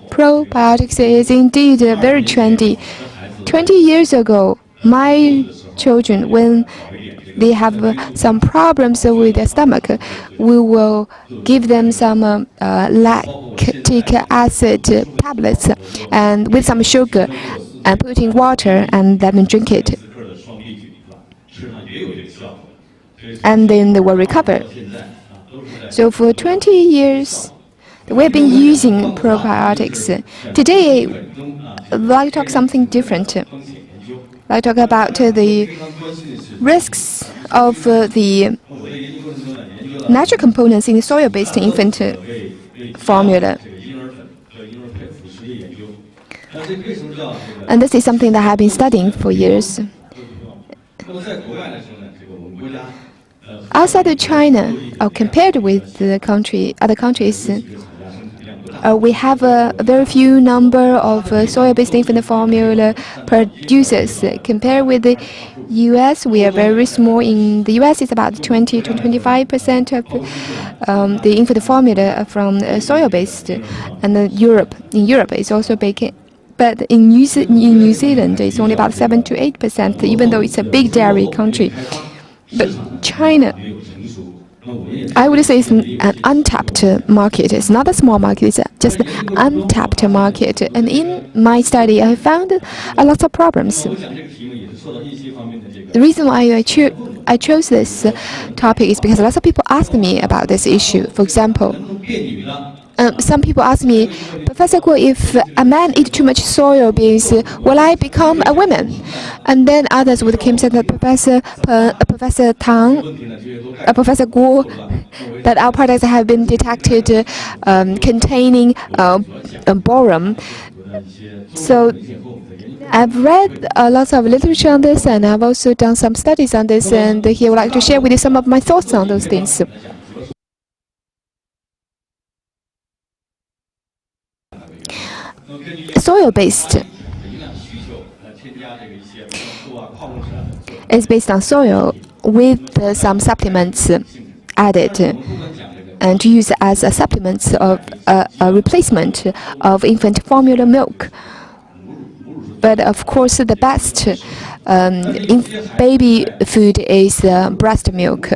Probiotics is indeed very trendy. 20 years ago, my children, when they have some problems with their stomach, we will give them some lactic acid tablets and with some sugar and put in water and let them drink it. And then they will recover. So for 20 years, we have been using probiotics. Today, I'd like to talk something different. I'd like to talk about the risks of the natural components in the soy-based infant formula. And this is something that I have been studying for years. Outside of China, or compared with the other countries, we have a very few number of soy-based infant formula producers. Compared with the U.S., we are very small. In the U.S., it's about 20 to 25% of the infant formula from soy-based, and in Europe, it's also big. But in New Zealand, it's only about 7 to 8%, even though it's a big dairy country. But China, I would say, it's an untapped market. It's not a small market, it's just an untapped market. And in my study, I found a lot of problems. The reason why I chose this topic is because a lot of people ask me about this issue. For example, some people ask me, Professor Guo, if a man eats too much soybeans, will I become a woman? And then others would come and say that Professor Guo, that our products have been detected containing boron. So I've read a lot of literature on this, and I've also done some studies on this, and here I would like to share with you some of my thoughts on those things. Soil-based is based on soil with some supplements added and to use as a supplement of a replacement of infant formula milk. But of course, the best baby food is breast milk.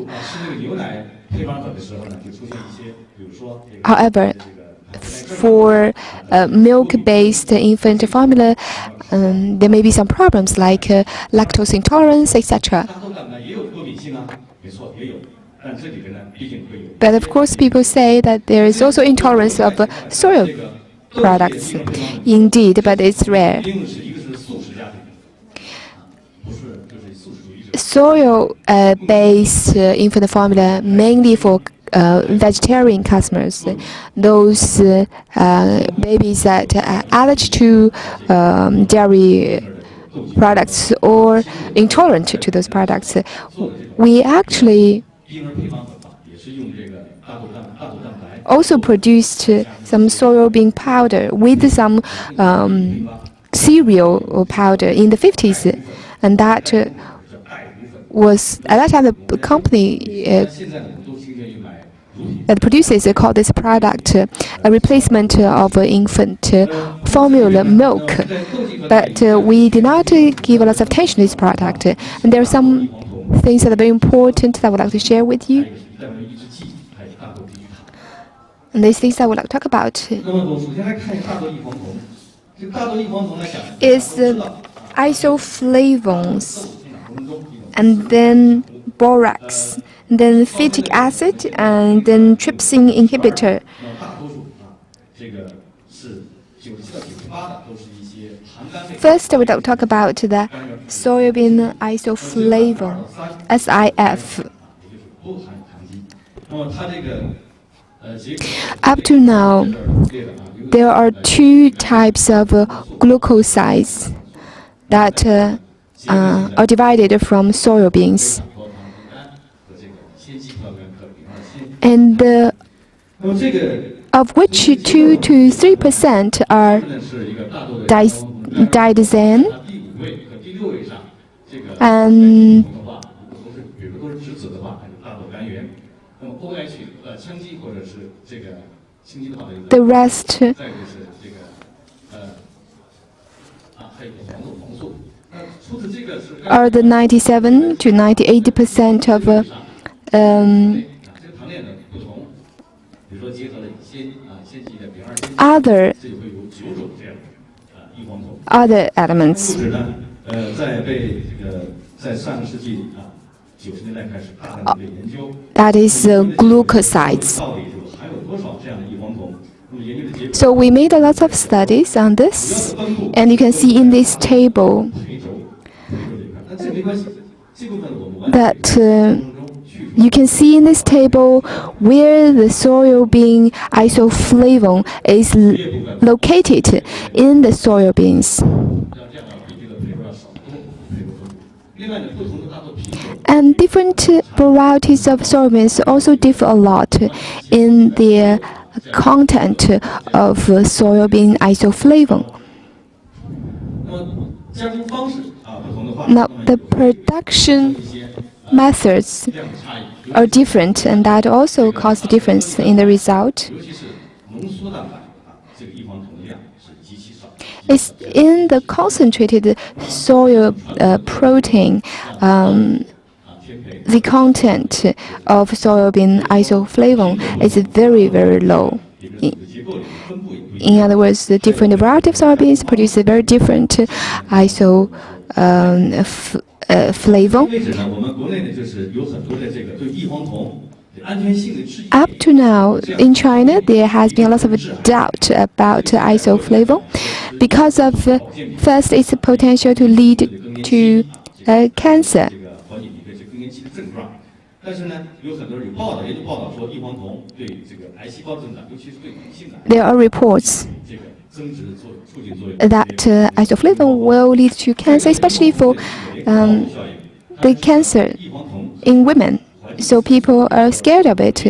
However, for milk-based infant formula, there may be some problems like lactose intolerance, etc. But of course, people say that there is also intolerance of soy products. Indeed, but it's rare. Soil-based infant formula mainly for vegetarian customers, those babies that are allergic to dairy products or intolerant to those products. We actually also produced some soybean powder with some cereal powder in the 50s, and that was at that time the company that produces called this product a replacement of infant formula milk. But we did not give a lot of attention to this product. And there are some things that are very important that I would like to share with you. And these things I would like to talk about is isoflavones, and then borax, and then phytic acid, and then trypsin inhibitor. First, I would like to talk about the soybean isoflavone, SIF. Up to now, there are two types of glucosides that are divided from soybeans. And of which 2 to 3% are diazine, and The rest are the 97 to 98% of other elements. That is glucosides. So we made a lot of studies on this, and you can see in this table that where the soybean isoflavone is located in the soybeans. And different varieties of soybeans also differ a lot in their content of soybean isoflavone. Now, the production methods are different, and that also caused a difference in the result. It's in the concentrated soy protein, the content of soybean isoflavone is very, very low. In other words, the different variety of soybeans produce a very different isoflavone. Up to now, in China, there has been a lot of doubt about isoflavone because of first its potential to lead to cancer. There are reports that isoflavone will lead to cancer, especially for the cancer in women. So people are scared of it.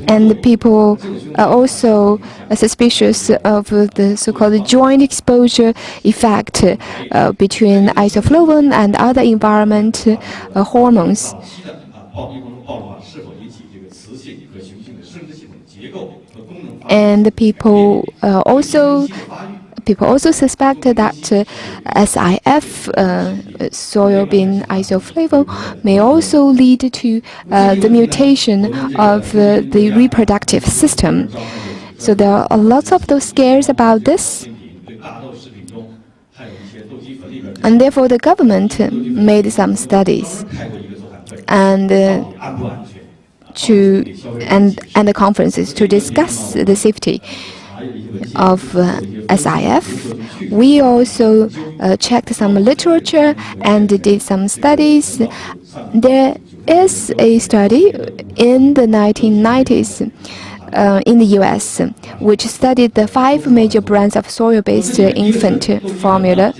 And people are also suspicious of the so-called joint exposure effect between isoflavone and other environment hormones. And people also suspect that SIF, soybean isoflavone, may also lead to the mutation of the reproductive system. So there are a lot of those scares about this. And therefore, the government made some studies and the conferences to discuss the safety of SIF. We also checked some literature and did some studies. There is a study in the 1990s in the US, which studied the 5 major brands of soy-based infant formula.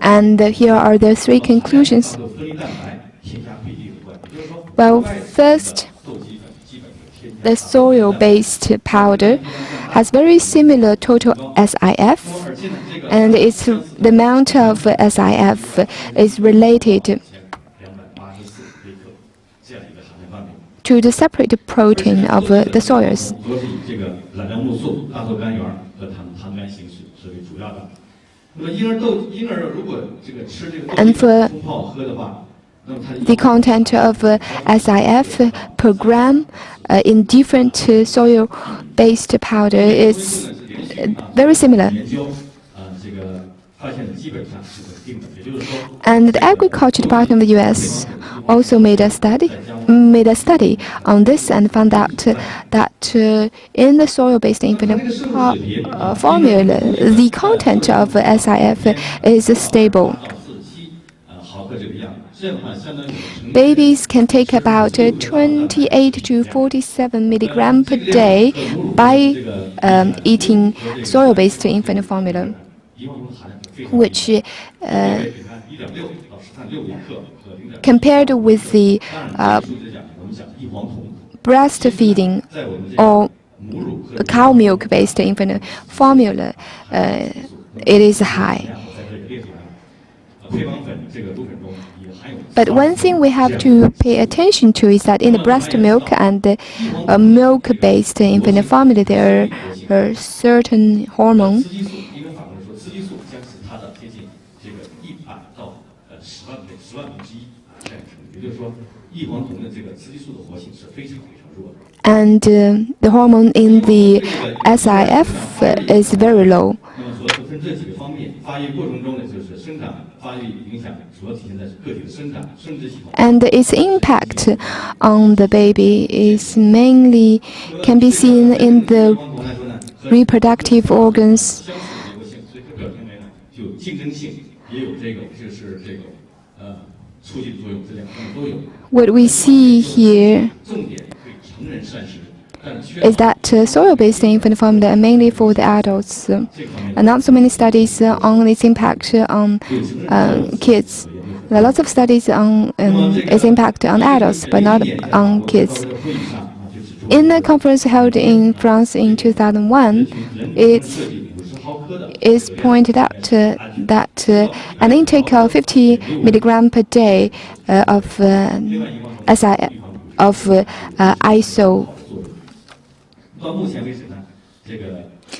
And here are the 3 conclusions. Well, first, the soy-based powder has very similar total SIF, and the amount of SIF is related to the separate protein of the soils. And for the content of SIF per gram in different soil-based powder is very similar. And the Agriculture Department of the U.S. also made a study on this and found out that in the soil-based infant formula, the content of SIF is stable. Babies can take about 28 to 47 milligrams per day by eating soil-based infant formula, which compared with the breastfeeding or cow milk-based infant formula, it is high. But one thing we have to pay attention to is that in the breast milk and the milk-based infant formula, there are certain hormones. And the hormone in the SIF is very low. And its impact on the baby is mainly can be seen in the reproductive organs. What we see here is that soil-based infant formula are mainly for the adults, and not so many studies on its impact on kids. There are lots of studies on its impact on adults, but not on kids. In a conference held in France in 2001, it is pointed out that an intake of 50 milligram per day of iso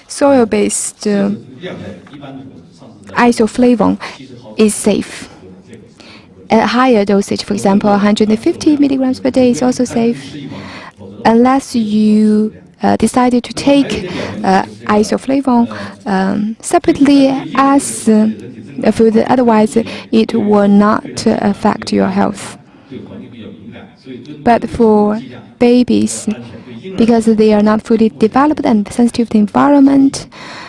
soil-based isoflavone is safe. A higher dosage, for example, 150 milligrams per day, is also safe, unless you decided to take isoflavone separately as food. Otherwise, it will not affect your health. But for babies, because they are not fully developed and sensitive to the environment,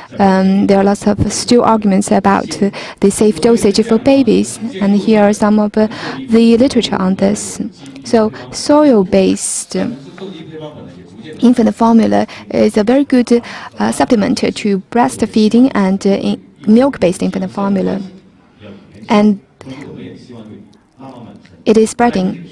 there are lots of still arguments about the safe dosage for babies. And here are some of the literature on this. So soil-based infant formula is a very good supplement to breastfeeding and milk-based infant formula. And it is spreading.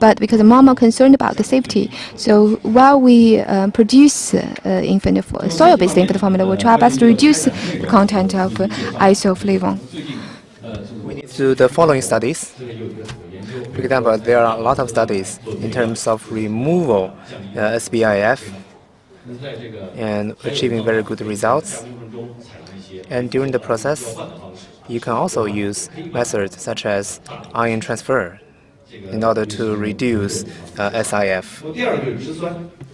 But because mom are concerned about the safety, so while we produce soil-based infant formula, we'll try our best to reduce the content of isoflavone. We need to do the following studies. For example, there are a lot of studies in terms of removal SBIF and achieving very good results. And during the process, you can also use methods such as ion transfer in order to reduce SIF.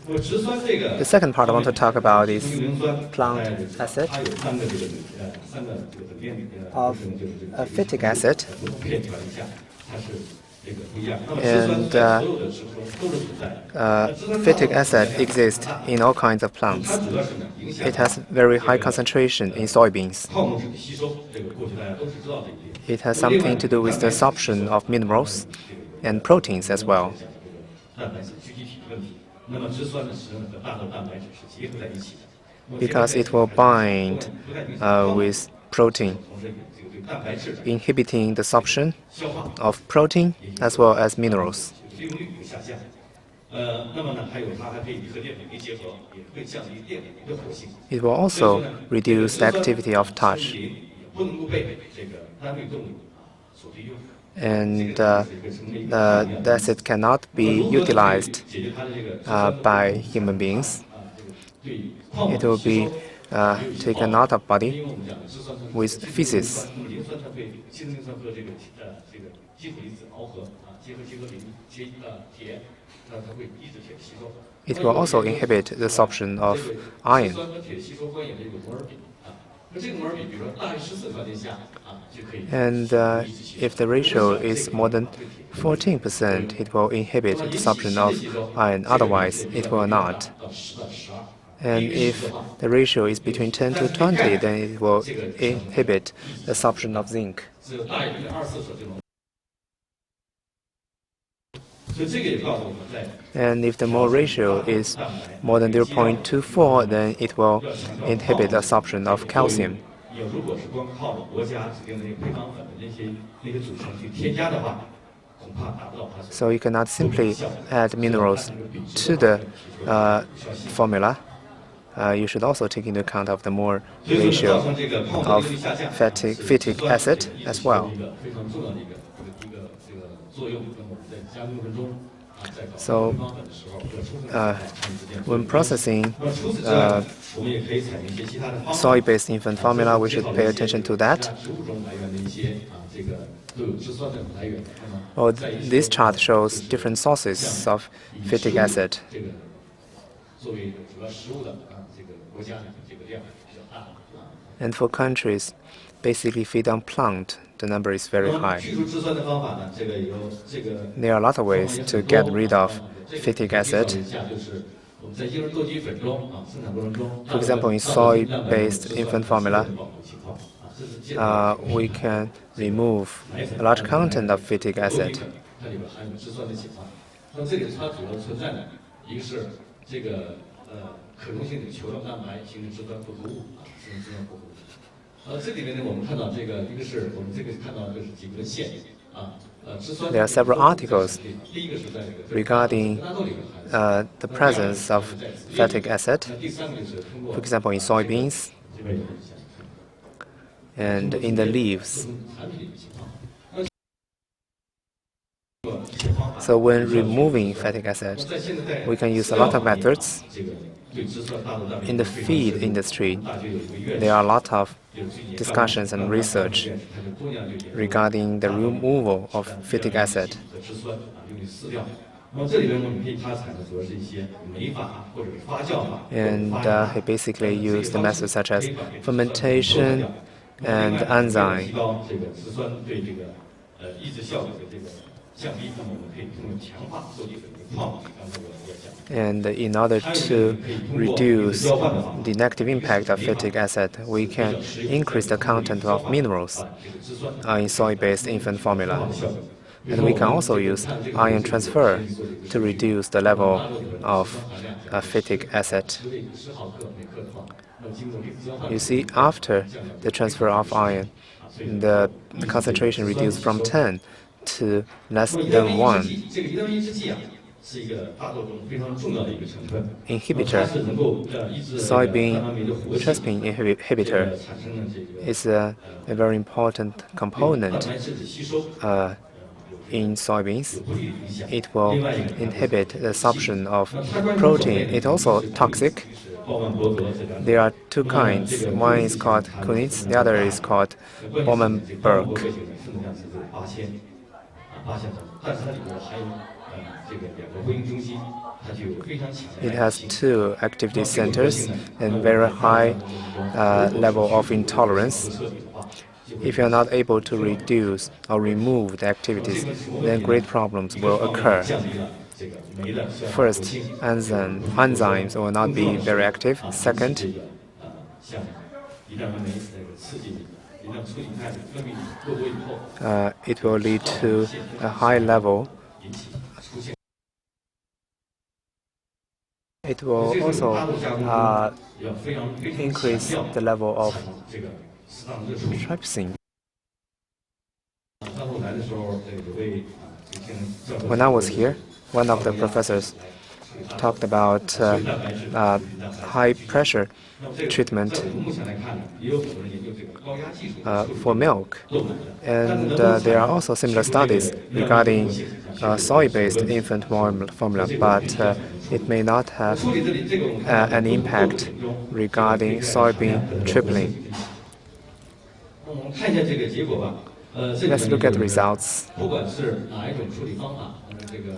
The second part I want to talk about is plant acid of phytic acid. And phytic acid exists in all kinds of plants. It has very high concentration in soybeans. It has something to do with the absorption of minerals and proteins as well. Because it will bind with protein, inhibiting the absorption of protein as well as minerals. It will also reduce the activity of touch. And the acid cannot be utilized by human beings. It will be taken out of body with feces. It will also inhibit the absorption of iron. And if the ratio is more than 14%, it will inhibit the absorption of iron. Otherwise, it will not. And if the ratio is between 10 to 20, then it will inhibit the absorption of zinc. And if the mole ratio is more than 0.24, then it will inhibit the absorption of calcium. So you cannot simply add minerals to the formula. you should also take into account of the more ratio of phytic acid as well. So when processing soy-based infant formula, we should pay attention to that. This chart shows different sources of phytic acid. And for countries basically feed on plant, the number is very high. There are a lot of ways to get rid of phytic acid. For example, in soy-based infant formula, we can remove a large content of phytic acid. There are several articles regarding the presence of phytic acid, for example, in soybeans and in the leaves. So when removing phytic acid, we can use a lot of methods. In the feed industry, there are a lot of discussions and research regarding the removal of phytic acid. And he basically used the methods such as fermentation and enzyme. And in order to reduce the negative impact of phytic acid, we can increase the content of minerals in soy-based infant formula. And we can also use ion transfer to reduce the level of phytic acid. You see, after the transfer of ion, the concentration reduced from 10 to less than 1. Inhibitor, soybean trypsin inhibitor, is a very important component in soybeans. It will inhibit the absorption of protein. It's also toxic. There are two kinds. One is called Kunitz, the other is called Bowman-Burke. It has two activity centers and very high level of intolerance. If you are not able to reduce or remove the activities, then great problems will occur. First, enzymes will not be very active. Second, it will lead to a high level. It will also increase the level of trypsin. When I was here, one of the professors talked about high-pressure treatment for milk. And there are also similar studies regarding soy-based infant formula, but it may not have an impact regarding soybean tripling. Let's look at the results.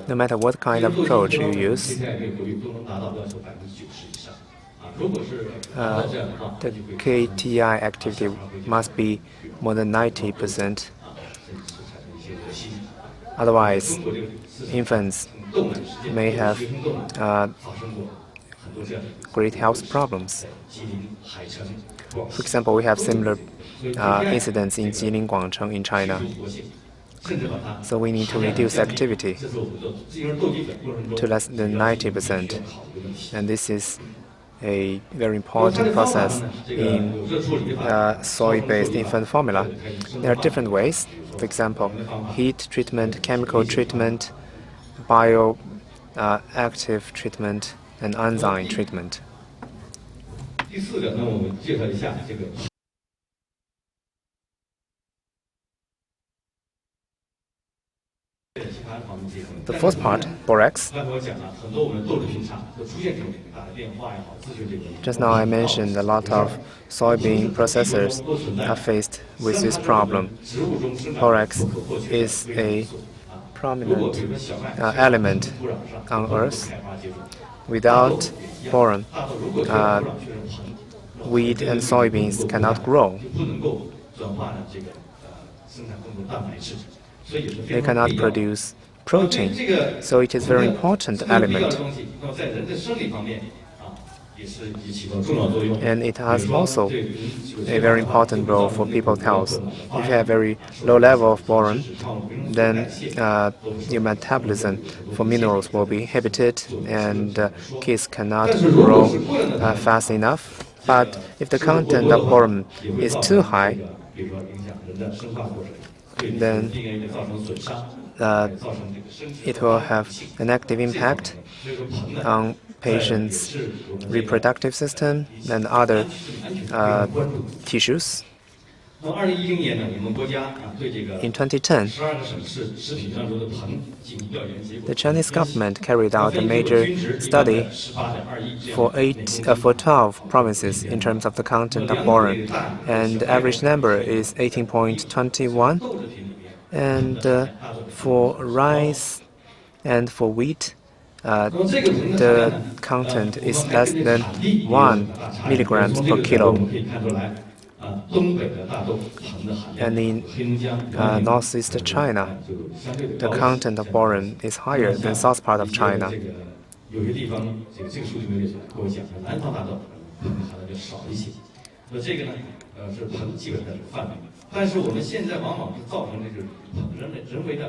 No matter what kind of approach you use, the KTI activity must be more than 90%. Otherwise, infants may have great health problems. For example, we have similar incidents in Jilin, Guangcheng in China. So we need to reduce activity to less than 90%. And this is a very important process in soy-based infant formula. There are different ways. For example, heat treatment, chemical treatment, bioactive treatment, and enzyme treatment. The fourth part, borax. Just now I mentioned a lot of soybean processors are faced with this problem. Borax is a prominent element on Earth. Without boron, wheat and soybeans cannot grow. They cannot produce protein, so it is a very important element. And it has also a very important role for people's health. If you have very low level of boron, then your metabolism for minerals will be inhibited and kids cannot grow fast enough. But if the content of boron is too high, then it will have a negative impact on patients' reproductive system and other tissues. In 2010, the Chinese government carried out a major study for 12 provinces in terms of the content of boron, and the average number is 18.21. And for rice and for wheat, the content is less than 1 milligrams per kilo. And in northeast China, the content of boron is higher than south part of China.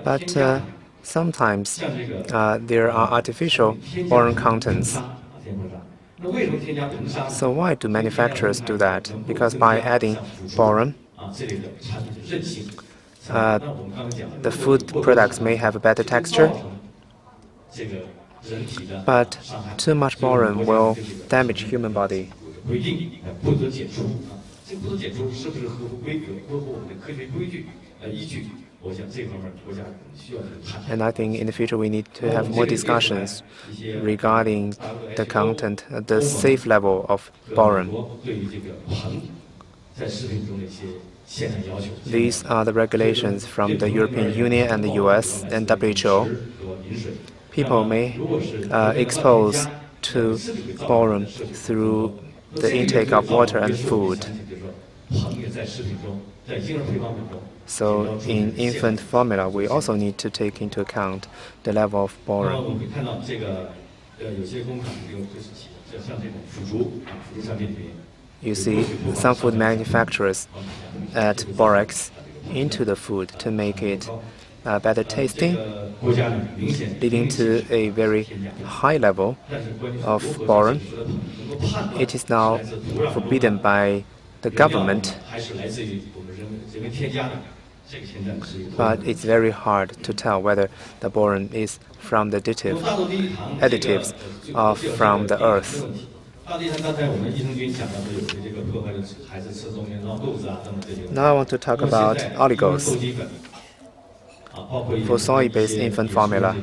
But sometimes there are artificial boron contents. So why do manufacturers do that? Because by adding boron, the food products may have a better texture, but too much boron will damage human body. And I think in the future we need to have more discussions regarding the content, the safe level of boron. These are the regulations from the European Union and the US and WHO. People may expose to boron through the intake of water and food. So in infant formula, we also need to take into account the level of boron. You see, some food manufacturers add borax into the food to make it better tasting, leading to a very high level of boron. It is now forbidden by the government, but it's very hard to tell whether the boron is from the additives or from the earth. Now I want to talk about oligoes for soy-based infant formula.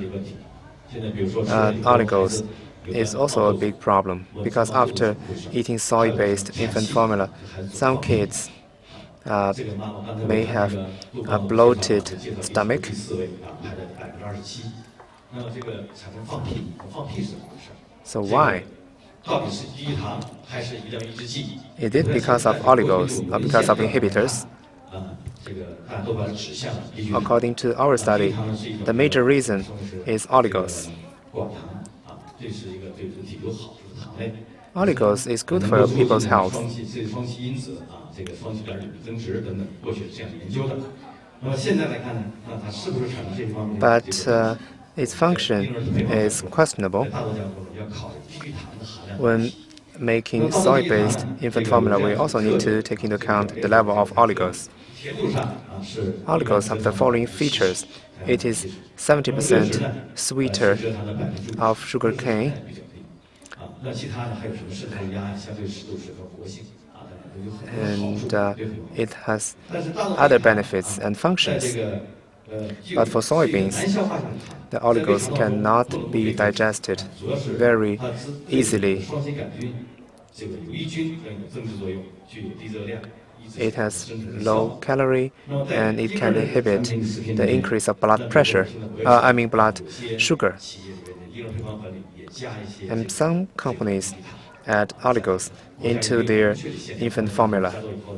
Oligoes is also a big problem because after eating soy-based infant formula, some kids may have a bloated stomach. So why? Is it because of oligos or because of inhibitors? According to our study, the major reason is oligos. Oligos is good for people's health. But its function is questionable. When making soy-based infant formula, we also need to take into account the level of oligos. Oligos have the following features. It is 70% sweeter of sugar cane, and it has other benefits and functions. But for soybeans, the oligos cannot be digested very easily. It has low calorie and it can inhibit the increase of blood pressure, blood sugar. And some companies add oligos into their infant formula,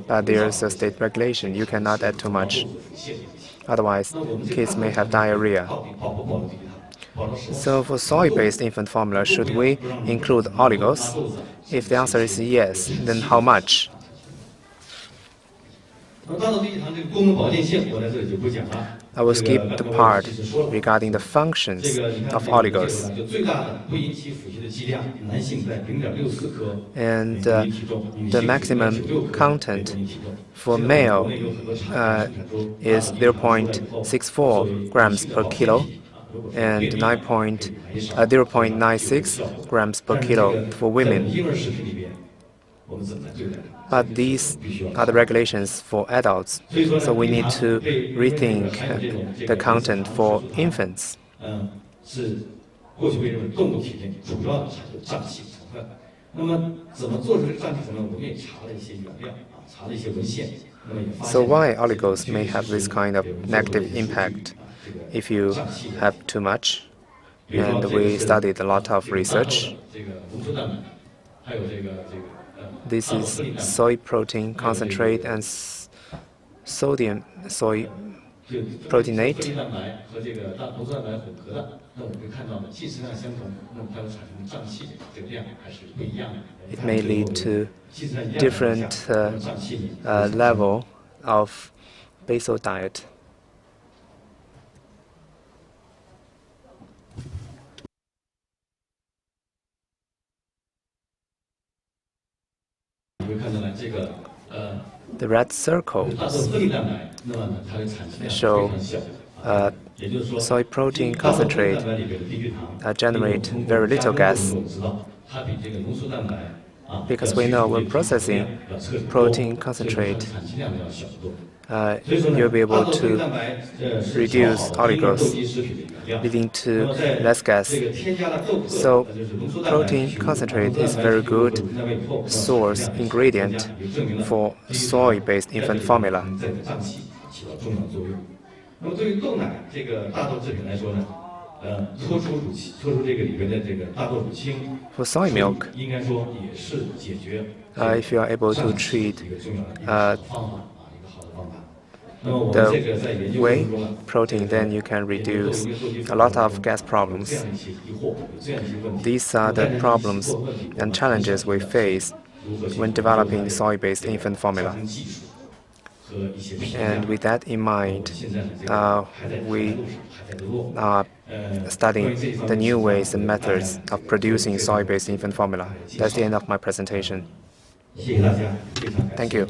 but there's a state regulation. You cannot add too much. Otherwise, kids may have diarrhea. So for soy-based infant formula, should we include oligos? If the answer is yes, then how much? I will skip the part regarding the functions of oligos. And the maximum content for male is 0.64 grams per kilo and 0.96 grams per kilo for women. But these are the regulations for adults, so we need to rethink the content for infants. So why oligos may have this kind of negative impact if you have too much? And we studied a lot of research. This is soy protein concentrate and sodium soy proteinate. It may lead to different level of basal diet. The red circles show soy protein concentrate generate very little gas, because we know when processing protein concentrate, you'll be able to reduce oligos, leading to less gas. So protein concentrate is a very good source ingredient for soy-based infant formula. For soy milk, if you are able to treat the whey protein, then you can reduce a lot of gas problems. These are the problems and challenges we face when developing soy-based infant formula. And with that in mind, we are studying the new ways and methods of producing soy-based infant formula. That's the end of my presentation. Thank you.